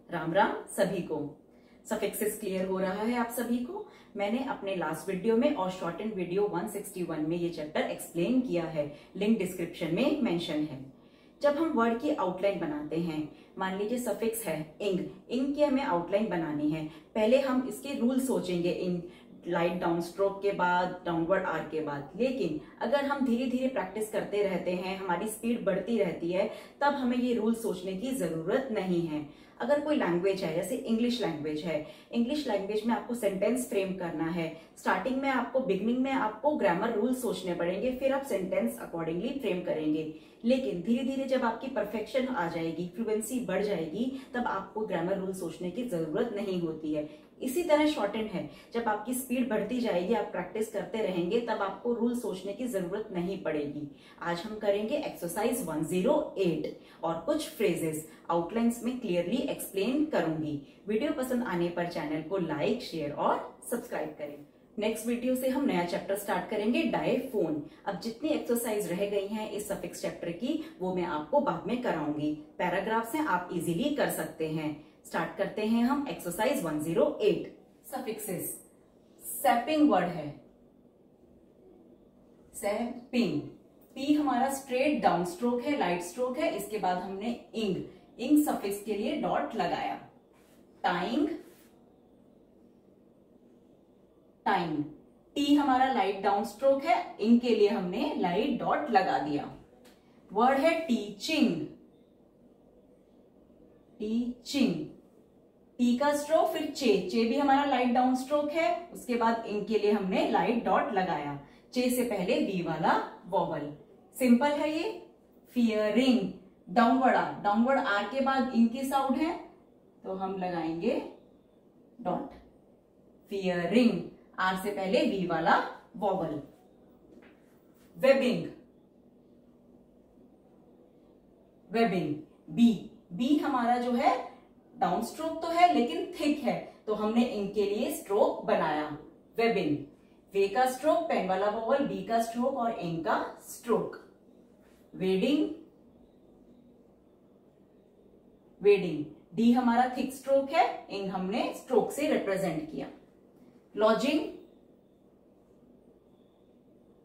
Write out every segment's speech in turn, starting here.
राम राम सभी को। Suffixes clear हो रहा है आप सभी को। मैंने अपने लास्ट वीडियो में और शॉर्ट एंड वीडियो 161 में ये चैप्टर एक्सप्लेन किया है, लिंक डिस्क्रिप्शन में मेंशन है। जब हम वर्ड की आउटलाइन बनाते हैं, मान लीजिए सफिक्स है इंग, इंग की हमें आउटलाइन बनानी है। पहले हम इसके रूल सोचेंगे, इंग लाइट डाउन स्ट्रोक के बाद, डाउनवर्ड आर के बाद। लेकिन अगर हम धीरे धीरे प्रैक्टिस करते रहते हैं, हमारी स्पीड बढ़ती रहती है, तब हमें ये रूल सोचने की जरूरत नहीं है। अगर कोई लैंग्वेज है, जैसे इंग्लिश लैंग्वेज है, इंग्लिश लैंग्वेज में आपको सेंटेंस फ्रेम करना है। स्टार्टिंग में आपको, बिगनिंग में आपको ग्रामर रूल सोचने पड़ेंगे, फिर आप सेंटेंस अकॉर्डिंगली फ्रेम करेंगे। लेकिन धीरे धीरे जब आपकी परफेक्शन आ जाएगी, फ्लुएंसी बढ़ जाएगी, तब आपको ग्रामर रूल सोचने की जरूरत नहीं होती है। इसी तरह शॉर्ट हैंड है, जब आपकी स्पीड बढ़ती जाएगी, आप प्रैक्टिस करते रहेंगे, तब आपको रूल सोचने की जरूरत नहीं पड़ेगी। आज हम करेंगे एक्सरसाइज 108 और कुछ फ्रेजेस आउटलाइंस में क्लियरली एक्सप्लेन करूंगी। वीडियो पसंद आने पर चैनल को लाइक, शेयर और सब्सक्राइब करें। नेक्स्ट वीडियो से हम नया चैप्टर स्टार्ट करेंगे, डायफोन। अब जितनी एक्सरसाइज रह गई हैं इस सफिक्स चैप्टर की, वो मैं आपको बाद में कराऊंगी। पैराग्राफ्स हैं, आप इजीली कर सकते हैं। स्टार्ट करते हैं हम एक्सरसाइज 108। सफिक्सेस, सैपिंग वर्ड है, सैपिंग। पी हमारा स्ट्रेट डाउन स्ट्रोक है, लाइट स्ट्रोक है। इसके बाद हमने इंग, इंग सफिक्स के लिए डॉट लगाया। Tying, time. टी हमारा लाइट डाउन स्ट्रोक है, इंग के लिए हमने लाइट डॉट लगा दिया। वर्ड है टीचिंग, टीचिंग। टी का स्ट्रोक, फिर चे, चे भी हमारा लाइट डाउन स्ट्रोक है। उसके बाद इंग के लिए हमने लाइट डॉट लगाया। चे से पहले वी वाला वॉवल। सिंपल है ये। Fearing, downward R, downward R के बाद इंग की साउंड है, तो हम लगाएंगे डॉट। फियरिंग, आर से पहले वी वाला vowel. Webbing, webbing. B, B हमारा जो है डाउन स्ट्रोक तो है लेकिन थिक है, तो हमने इंग के लिए स्ट्रोक बनाया। वेबिंग, वे का स्ट्रोक, पेन वाला वॉवल, बी का स्ट्रोक और इंग का स्ट्रोक। Wedding, wedding. डी हमारा थिक स्ट्रोक है, इंग हमने स्ट्रोक से रिप्रेजेंट किया। Lodging,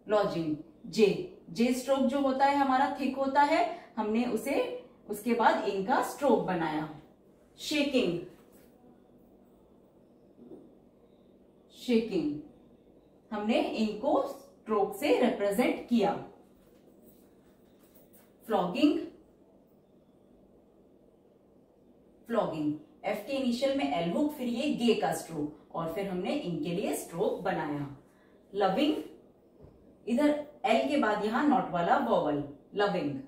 lodging. J, J stroke जो होता है हमारा थिक होता है, हमने उसे उसके बाद इंग का स्ट्रोक बनाया। Shaking, shaking. हमने इंग को स्ट्रोक से रिप्रेजेंट किया। Flogging, flogging. एफ के इनिशियल में एल हुक, फिर ये गे का स्ट्रोक और फिर हमने इंग के लिए स्ट्रोक बनाया। लविंग, इधर एल के बाद यहां नॉट वाला वॉवल। Loving,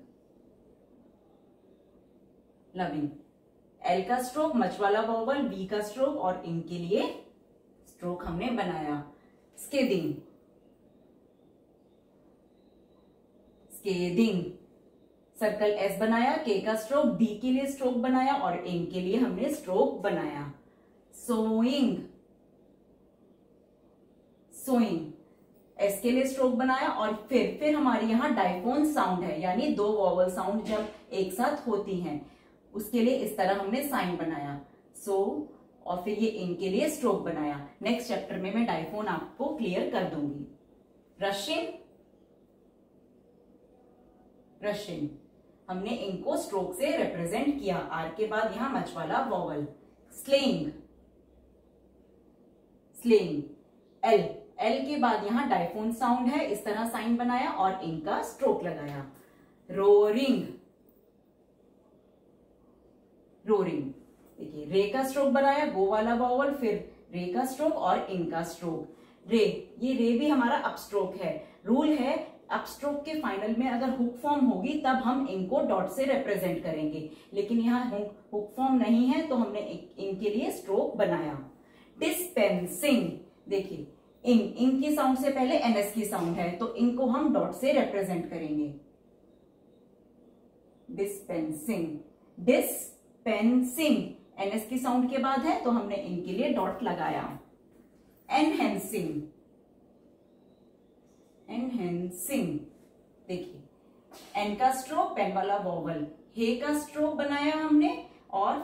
loving. एल का स्ट्रोक, मच वाला वॉवल, बी का स्ट्रोक और इंग के लिए स्ट्रोक हमने बनाया। स्केदिंग, स्केदिंग। सर्कल एस बनाया, के का स्ट्रोक, डी के लिए स्ट्रोक बनाया और इंग के लिए हमने स्ट्रोक बनाया। Sowing, sowing. एस के लिए स्ट्रोक बनाया और फिर हमारे यहां डाइफोन साउंड है, यानी दो वॉवल साउंड जब एक साथ होती हैं, उसके लिए इस तरह हमने साइन बनाया। सो और फिर ये इंग के लिए स्ट्रोक बनाया। नेक्स्ट चैप्टर में मैं डाइफोन आपको क्लियर कर दूंगी। Rushing, rushing. हमने इंग को स्ट्रोक से रिप्रेजेंट किया। आर के बाद यहां मच वाला vowel. Slaying, slaying. L, L के बाद यहां डाइफोन साउंड है, इस तरह साइन बनाया और इंग का स्ट्रोक लगाया। Roaring, roaring. देखिए, रे का स्ट्रोक बनाया, गो वाला वॉवल, फिर रे का स्ट्रोक और इंग का स्ट्रोक। रे, ये रे भी हमारा अप स्ट्रोक है। रूल है, अप स्ट्रोक के फाइनल में अगर हुक फॉर्म होगी तब हम इंग को डॉट से रिप्रेजेंट करेंगे, लेकिन यहाँ हुक फॉर्म नहीं है तो हमने इंग के लिए स्ट्रोक बनाया। डिस्पेंसिंग, देखिए इंग, इंग की साउंड से पहले एनएस की साउंड है, तो इंग को हम डॉट से रिप्रेजेंट करेंगे। Dispensing, dispensing. एनएस की साउंड के बाद है तो हमने इंग के लिए डॉट लगाया। Enhancing, enhancing. देखिए एन का स्ट्रोक, पेन वाला वॉवल, हे का स्ट्रोक बनाया हमने और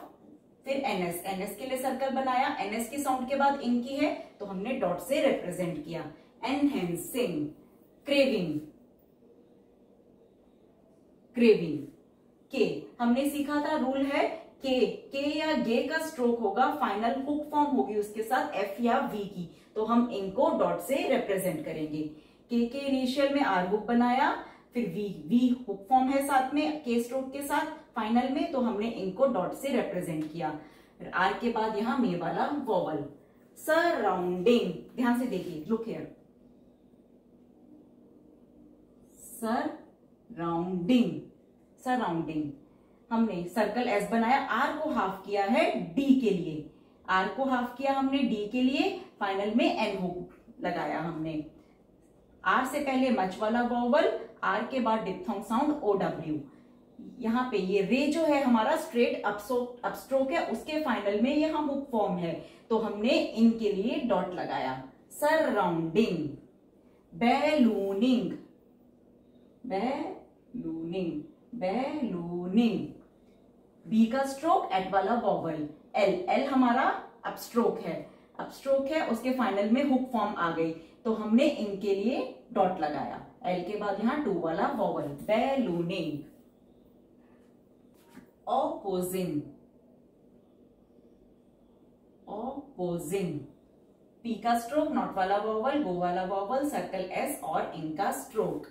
फिर एनएस, एनएस के लिए सर्कल बनाया, एनएस की साउंड के बाद इन की है तो हमने डॉट से रिप्रेजेंट किया। Enhancing, craving, craving. के हमने सीखा था, रूल है के या गे का स्ट्रोक होगा, फाइनल हुक फॉर्म होगी उसके साथ एफ या वी की, तो हम इनको डॉट से रिप्रेजेंट करेंगे। के इनिशियल में आर हुक बनाया, फिर वी हुक फॉर्म है साथ में के स्ट्रोक के साथ फाइनल में, तो हमने इनको डॉट से रिप्रेजेंट किया। आर के बाद यहां मे वाला वॉवल। सराउंडिंग, ध्यान से देखिए, लुक हियर, सराउंडिंग, सराउंडिंग। हमने सर्कल एस बनाया, आर को हाफ किया है डी के लिए, आर को हाफ किया हमने डी के लिए, फाइनल में एन हुक लगाया हमने। आर से पहले मच वाला वॉवल, आर के बाद डिप्थोंग साउंड ओ डब्ल्यू। यहाँ पे ये रे जो है हमारा स्ट्रेट अपस्ट्रोक है, उसके फाइनल में यहाँ हुक फॉर्म है, तो हमने इनके लिए डॉट लगाया। Surrounding, ballooning, ballooning, ballooning. B का स्ट्रोक एट वाला वॉवल, एल, एल हमारा अपस्ट्रोक है, अपस्ट्रोक है, उसके फाइनल में हुक फॉर्म आ गई, तो हमने इनके लिए डॉट लगाया। एल के बाद यहां टू वाला vowel, ballooning. Opposing, opposing. P का स्ट्रोक नॉट वाला वॉवल, गो वाला वॉवल, सर्कल एस और इनका स्ट्रोक।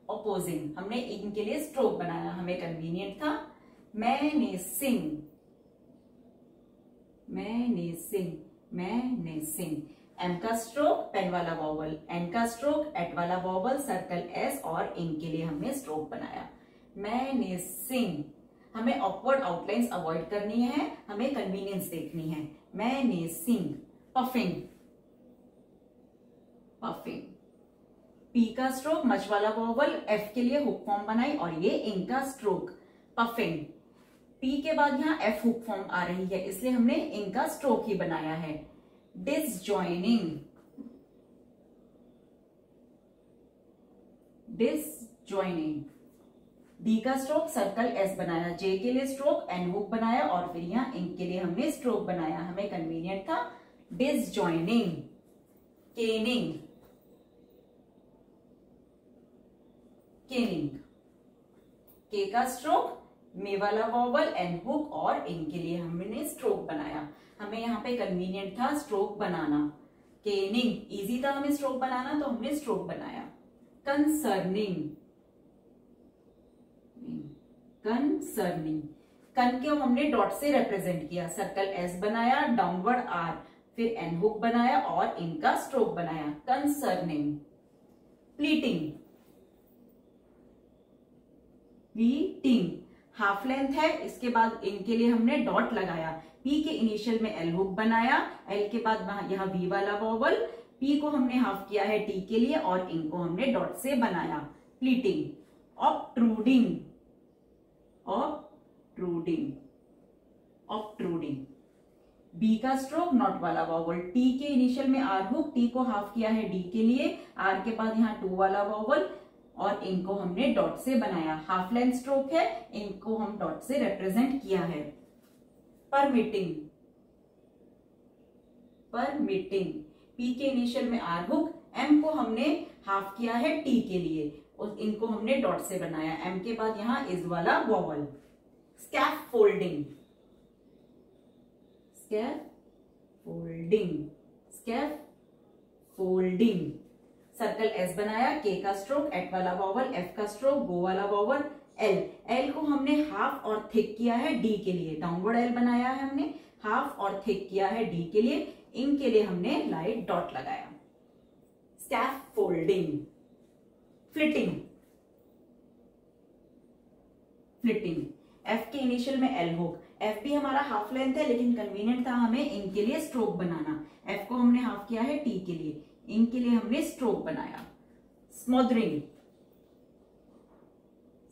ऑपोजिंग, हमने इनके लिए स्ट्रोक बनाया, हमें कन्वीनियंट था। Menacing, menacing, menacing. एम का स्ट्रोक पेन वाला वॉवल, एन का स्ट्रोक एट वाला वॉवल, सर्कल एस और इनके लिए हमने स्ट्रोक बनाया। मैनेसिंग, हमें ऑकवर्ड आउटलाइंस अवॉइड करनी है, हमें कन्वीनियंस देखनी है। मैनेसिंग। Puffing, puffing. पी का स्ट्रोक मच वाला वॉवल, एफ के लिए हुक फॉर्म बनाई और ये इनका स्ट्रोक, पफिंग। पी के बाद यहां एफ हुक फॉर्म आ रही है, इसलिए हमने इनका स्ट्रोक ही बनाया है। डिसजॉइनिंग, डिसजॉइनिंग। डी का स्ट्रोक सर्कल एस बनाया, जे के लिए स्ट्रोक एन हुक बनाया और फिर यहां इनके लिए हमने स्ट्रोक बनाया, हमें कन्वीनियंट था। डिसजॉइनिंग। Caning, caning. के का स्ट्रोक मे वाला वॉवल, एन हुक और इनके लिए हमने स्ट्रोक बनाया, हमें यहाँ पे कन्वीनियंट था स्ट्रोक बनाना। केनिंग, इजी था हमें स्ट्रोक बनाना, तो हमने स्ट्रोक बनाया। Concerning, concerning. कन को हमने डॉट से रिप्रेजेंट किया, सर्कल एस बनाया, डाउनवर्ड आर, फिर एन हुक बनाया और इनका स्ट्रोक बनाया। Concerning. Pleating, pleating. Half length है, इसके बाद इनके लिए हमने डॉट लगाया। पी के इनिशियल में एल हुक बनाया, एल के बाद यहाँ वी वाला वॉवल, पी को हमने हाफ किया है टी के लिए और इनको हमने डॉट से बनाया। प्लीटिंग। ऑब्ट्रूडिंग, ऑब्ट्रूडिंग, ऑब्ट्रूडिंग। बी का स्ट्रोक नॉट वाला वॉवल, टी के इनिशियल में आर हुक, टी को हाफ किया है डी के लिए, आर के बाद यहाँ टू वाला वॉवल और इनको हमने डॉट से बनाया। हाफ लेंथ स्ट्रोक है, इनको हम डॉट से रिप्रेजेंट किया है। Permitting, permitting. पी के इनिशियल में आर हुक, एम को हमने हाफ किया है टी के लिए और इनको हमने डॉट से बनाया। एम के बाद यहां इज वाला vowel. Scaffolding, scaffolding, scaffolding. Circle S बनाया, के का स्ट्रोक एट वाला वॉवल, एफ का स्ट्रोक गो वाला वॉवल, एल, एल को हमने हाफ और थिक किया है डी के लिए, डाउनवर्ड एल बनाया है हमने, हाफ और थिक किया है डी के लिए, इनके लिए हमने लाइट डॉट लगाया। स्कैफोल्डिंग। Flitting, flitting. एफ के इनिशियल में एल हुक, एफ भी हमारा हाफ लेंथ है लेकिन कन्वीनियंट था हमें इनके लिए स्ट्रोक बनाना, एफ को हमने हाफ किया है टी के लिए, इनके लिए हमने स्ट्रोक बनाया। स्मोदरिंग,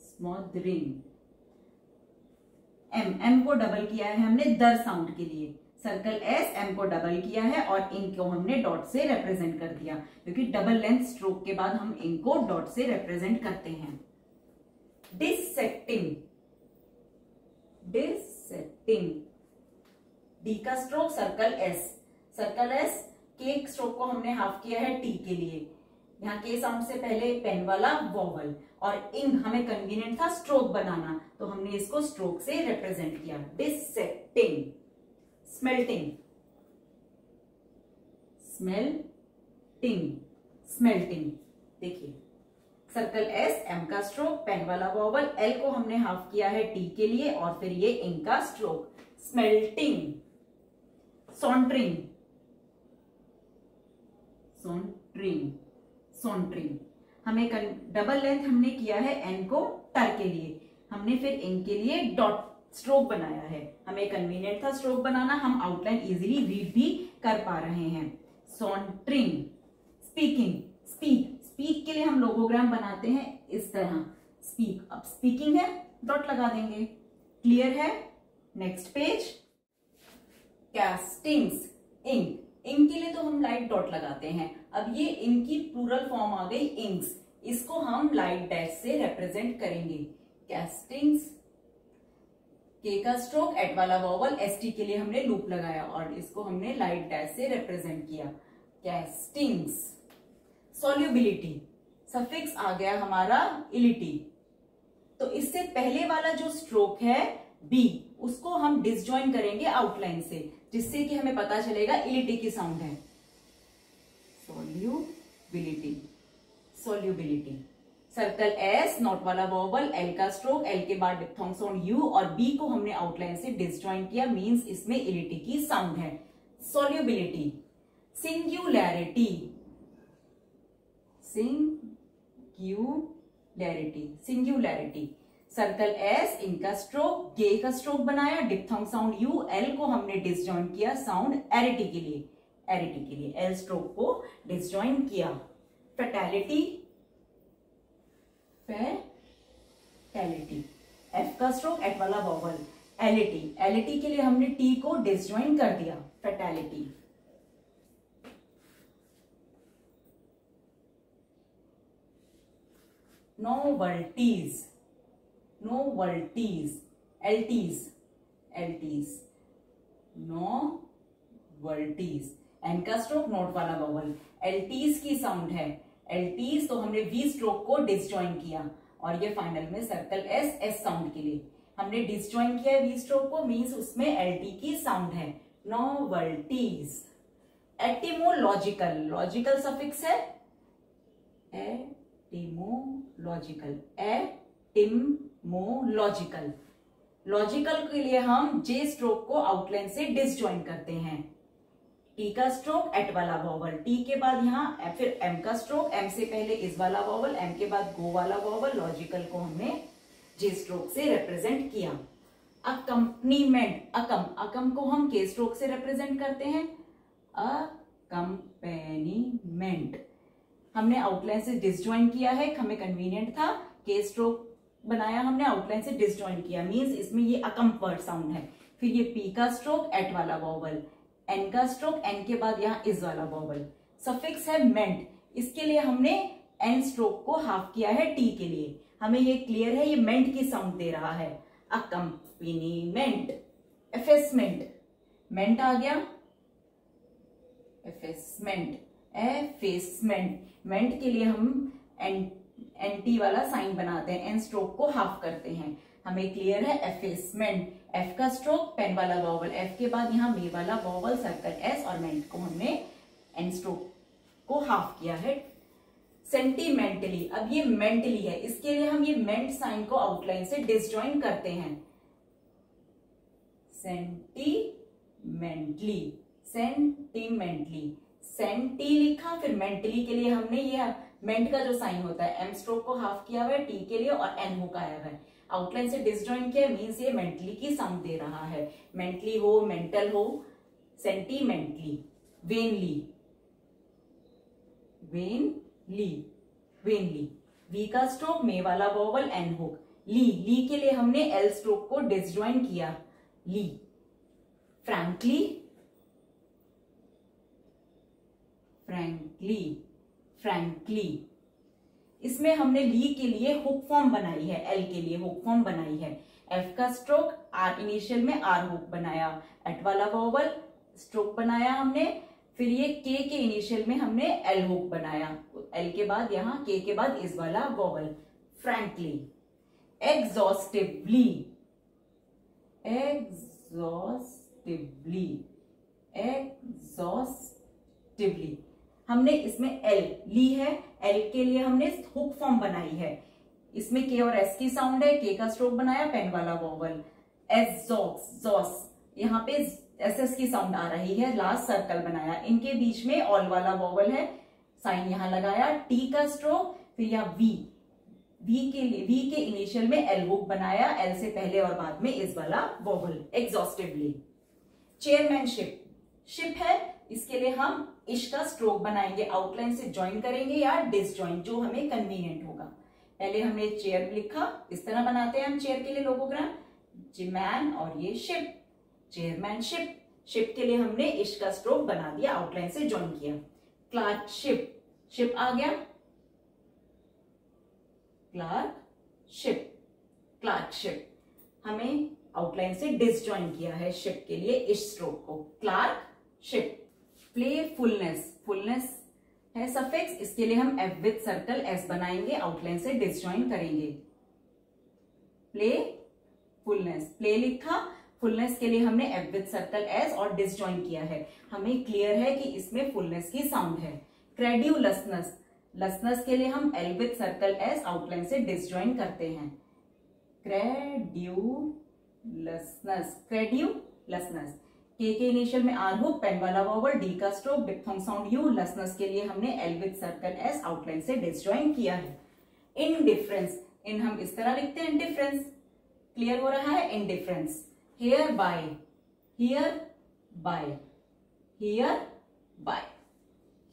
स्मोदरिंग। एम, एम को डबल किया है हमने दर साउंड के लिए, सर्कल एस, एम को डबल किया है और इनको हमने डॉट से रिप्रेजेंट कर दिया, क्योंकि डबल लेंथ स्ट्रोक के बाद हम इनको डॉट से रिप्रेजेंट करते हैं। डिसेक्टिंग, डिसेक्टिंग, डी का stroke circle S, circle S. के स्ट्रोक को हमने हाफ किया है टी के लिए, यहाँ के साउंड से पहले पेन वाला वॉवल, और इंग हमें कन्वीनियंट था स्ट्रोक बनाना, तो हमने इसको स्ट्रोक से रिप्रेजेंट किया। Dissecting, smelting, smelting, smelting. देखिए सर्कल एस, एम का स्ट्रोक, पेन वाला वॉवल, एल को हमने हाफ किया है टी के लिए, और फिर ये इंग का स्ट्रोक। स्मेल्टिंग, सॉन्टरिंग, सॉन्टरिंग, सॉन्टरिंग। हमें डबल लेंथ हमने किया है एन को टर के लिए, हमने फिर इंग के लिए डॉट स्ट्रोक बनाया है। हमें कन्वीनियंट था स्ट्रोक बनाना, हम आउटलाइन इजीली रीड भी कर पा रहे हैं। सॉन्टरिंग, स्पीकिंग, स्पीक, स्पीक के लिए हम लोगोग्राम बनाते हैं इस तरह, स्पीक। अब स्पीकिंग है, डॉट लगा देंगे। क्लियर है? Next page. Castings, ink, ink के लिए तो हम लाइट डॉट लगाते हैं। अब ये इंक की प्लूरल फॉर्म आ गई इंक्स, इसको हम लाइट डैश से रिप्रेजेंट करेंगे। कैस्टिंग्स, के का स्ट्रोक, एट वाला वॉवल, एस टी के लिए हमने लूप लगाया और इसको हमने लाइट डैश से रिप्रेजेंट किया। कैस्टिंग्स। सॉल्युबिलिटी, सफिक्स आ गया हमारा इलिटी, तो इससे पहले वाला जो स्ट्रोक है बी, उसको हम डिसजॉइन करेंगे आउटलाइन से, जिससे कि हमें पता चलेगा इलिटी की साउंड है। Solubility, solubility. Circle S, not वाला वॉवल, एल का स्ट्रोक, एल के बाद डिप्थोंग साउंड यू, और बी को हमने आउटलाइन से डिसजॉइन किया, मींस इसमें इलिटी की साउंड है। Solubility. Singularity, singularity, singularity. Circle S, इनका स्ट्रोक, गे का स्ट्रोक बनाया, डिप्थोंग साउंड यू, एल को हमने डिसजॉइन किया साउंड एरिटी के लिए, एरिटी के लिए एल स्ट्रोक को डिसजॉइन किया। फेटैलिटी, फेटैलिटी, एफ का स्ट्रोक, एट वाला वॉवल, एलिटी, एलिटी के लिए हमने टी को डिसजॉइन कर दिया। फेटैलिटी। नोवल्टीज, नोवल्टीज, एल्टीज, एल्टीज, नोवल्टीज। एन का स्ट्रोक, नोट वाला वॉवल, एल्टीज की साउंड है, एल्टीज, तो हमने वी स्ट्रोक को डिसजॉइन किया, और ये फाइनल में सर्कल एस, एस साउंड के लिए हमने डिसजॉइन किया वी स्ट्रोक को, मींस उसमें एल्टी की साउंड है। नोवल्टीज। एटिमोलॉजिकल, लॉजिकल सफिक्स है, एटिमोलॉजिकल, एटिमोलॉजिकल। लॉजिकल के लिए हम जे स्ट्रोक को आउटलाइन से डिसजॉइन करते हैं। टी का स्ट्रोक, एट वाला वॉवल, टी के बाद यहाँ फिर एम का स्ट्रोक, एम से पहले इस वाला वॉवल, एम के बाद गो वाला वॉवल। लॉजिकल को हमने जे स्ट्रोक से रिप्रेजेंट किया। अकम्पनीमेंट, अकम, अकम को हम के स्ट्रोक से रिप्रेजेंट करते हैं। अकम्पेनीमेंट, हमने आउटलाइन से डिसजॉइन किया है, हमें कन्वीनियंट था, के स्ट्रोक बनाया हमने, आउटलाइन से डिसजॉइन किया, मींस इसमें ये अकम्प वर्ड साउंड है। फिर ये पी का स्ट्रोक, एट वाला वॉवल, एन का स्ट्रोक, एन के बाद यहाँ इस वाला वॉवल। सफिक्स है मेंट, इसके लिए हमने एन स्ट्रोक को हाफ किया है टी के लिए, हमें ये क्लियर है, ये मेंट की साउंड दे रहा है। अकम्पनीमेंट। एफेसमेंट, मेंट आ गया, एफेसमेंट, एफेसमेंट। मेंट के लिए हम एंटी वाला साइन बनाते हैं, एन स्ट्रोक को हाफ करते हैं, हमें क्लियर है। एफेसमेंट। एफ का स्ट्रोक, पेन वाला वॉवल, एफ के बाद यहाँ मे वाला वॉवल, सर्कल एस, और मेंट को हमने एन स्ट्रोक को हाफ किया है। सेंटिमेंटली, अब ये मेंटली है, इसके लिए हम ये मेंट साइन को आउटलाइन से डिसजॉइन करते हैं। सेंटिमेंटली, सेंटिमेंटली, सेंटी लिखा, फिर मेंटली के लिए हमने ये मेंट का जो साइन होता है, एम स्ट्रोक को हाफ किया हुआ है टी के लिए, और एन हुक आया हुआ है, आउटलाइन से डिसजॉइन किया, मींस ये मेंटली की साउंड दे रहा है, मेंटली हो, मेंटल हो। Sentimentally. Vainly, vainly, vainly, V का स्ट्रोक, मे वाला vowel, N hook, ly, ly के लिए हमने एल स्ट्रोक को डिसजॉइन किया, ली। फ्रैंकली, फ्रैंकली, फ्रैंकली, इसमें हमने ली के लिए हुक फॉर्म बनाई है, एल के लिए हुक फॉर्म बनाई है, एफ का स्ट्रोक, आर इनिशियल में आर हुक बनाया, एट वाला वॉवल स्ट्रोक बनाया हमने, फिर ये के इनिशियल में हमने एल हुक बनाया, एल के बाद यहाँ के बाद इस वाला वॉवल, फ्रैंकली, एग्जॉस्टिवली, एग्जॉस्टिवली हमने इसमें एल ली है, एल के लिए हमने हुक फॉर्म बनाई है, इसमें के और एस की साउंड है, के का स्ट्रोक बनाया, पेन वाला वॉवल, एस यहाँ पे एस एस की साउंड आ रही है, लास्ट सर्कल बनाया, इनके बीच में ऑल वाला वॉवल है, साइन यहां लगाया, टी का स्ट्रोक, फिर यहाँ वी के इनिशियल में एल हुक बनाया, एल से पहले और बाद में इस वाला वॉवल, एग्जॉस्टिवली। चेयरमैनशिप, शिप है, इसके लिए हम इश का स्ट्रोक बनाएंगे, आउटलाइन से ज्वाइन करेंगे या डिसज्वाइन, जो हमें कन्वीनियंट होगा। पहले हमने चेयर लिखा, इस तरह बनाते हैं हम चेयर के लिए लोगोग्राम, मैन और ये शिप, चेयरमैनशिप, शिप के लिए हमने इश का स्ट्रोक बना दिया, आउटलाइन से ज्वाइन किया। क्लार्कशिप, शिप आ गया, क्लार्कशिप हमें आउटलाइन से डिसज्वाइन किया है शिप के लिए इश स्ट्रोक को, क्लार्कशिप। फुलनेस है सफिक्स, इसके लिए हम एफ विथ सर्कल एस बनाएंगे, आउटलाइन से डिसज्वाइन करेंगे। प्ले लिखा, फुलनेस के लिए हमने एफ विथ सर्कल एस और डिसज्वाइन किया है, हमें क्लियर है कि इसमें फुलनेस की साउंड है। क्रेड्यूलसनेस के लिए हम L with circle S outline से डिसज्वाइन करते हैं, क्रेड्यूलसनेस, के इनिशियल में आर हुक, पेन वाला वॉवल, डी का स्ट्रोक, डिप्थोंग साउंड यू, लसनस के लिए हमने L with circle S outline से डिसज्वाइन किया है। इनडिफरेंस, इन हम इस तरह लिखते हैं, इंडिफरेंस, क्लियर हो रहा है, इनडिफरेंस। हियर बाय,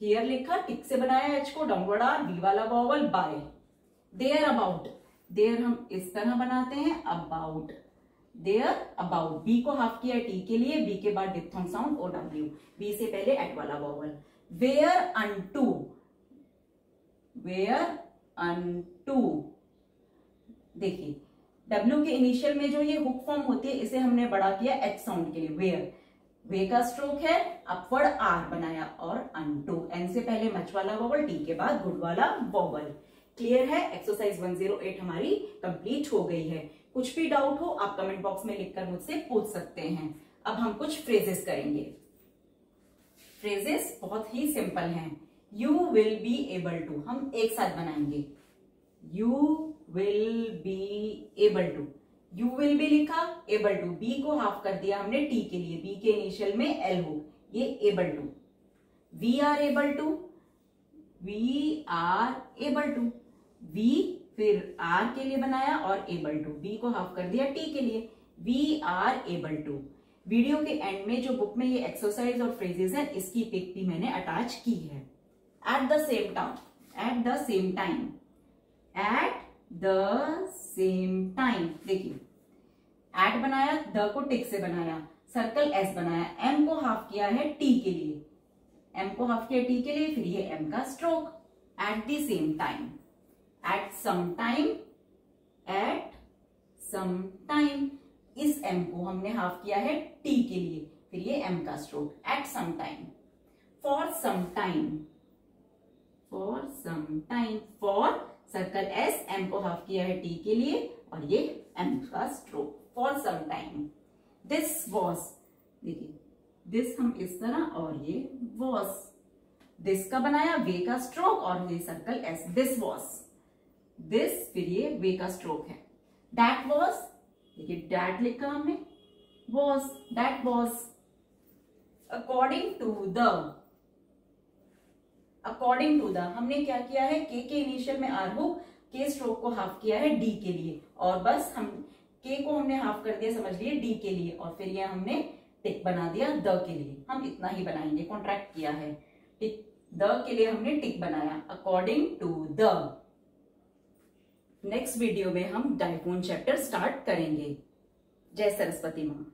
हियर लिखा, टिक से बनाया एच को, डाउनवर्ड आर, बी वाला vowel, by. There about, there हम इस तरह बनाते हैं, अबाउट, देयर अबाउट, बी को हाफ किया टी के लिए, बी के बाद diphthong sound O W, B से पहले एट वाला वॉवल। वेयर अनटू, देखिए डब्ल्यू के इनिशियल में जो ये हुक फॉर्म होती है, इसे हमने बड़ा किया एच साउंड के लिए, वेयर, वे का स्ट्रोक है, अपवर्ड आर बनाया, और अनटू, एन से पहले मच वाला वॉवल, टी के बाद गुड वाला वॉवल। क्लियर है, एक्सरसाइज 108 हमारी कंप्लीट हो गई है। कुछ भी डाउट हो आप कमेंट बॉक्स में लिखकर मुझसे पूछ सकते हैं। अब हम कुछ फ्रेजेस करेंगे। फ्रेजेस बहुत ही सिंपल हैं। You will be able to, हम एक साथ बनाएंगे, you will be able to, you will be लिखा, एबल टू, बी को हाफ कर दिया हमने टी के लिए, बी के इनिशियल में एल हो, ये able to. We are able to, we are able to, we फिर आर के लिए बनाया और एबल टू, बी को हाफ कर दिया टी के लिए, we are able to. Video के एंड में जो बुक में ये एक्सरसाइज और फ्रेजेस हैं, इसकी पिक भी मैंने अटैच की है। एट द सेम टाइम, देखिए एट बनाया, द को टिक से बनाया, सर्कल एस बनाया, एम को हाफ किया है टी के लिए, एम को हाफ किया टी के लिए, फिर ये एम का stroke. At the same time, at some time, इस एम को हमने हाफ किया है टी के लिए, फिर ये एम का stroke, at some time. For some time, for circle S, M को हाफ किया है टी के लिए और ये एम का stroke, for some time. This was, देखिए दिस हम इस तरह और ये वॉज, दिस का बनाया, वे का स्ट्रोक और ये circle S, this was, this फिर ये वे का स्ट्रोक है। दैट वॉज, देखिए दैट लिखा हमने, was, that was. According to the, हमने क्या किया है, के इनिशियल में आर हुक, के स्ट्रोक को हाफ किया है डी के लिए, और बस हम के को हमने हाफ कर दिया, समझ लिए डी के लिए, और फिर ये हमने टिक बना दिया द के लिए। हम इतना ही बनाएंगे, कॉन्ट्रैक्ट किया है, टिक द के लिए हमने टिक बनाया, according to the. Next video में हम डायफोन चैप्टर स्टार्ट करेंगे। जय सरस्वती माँ।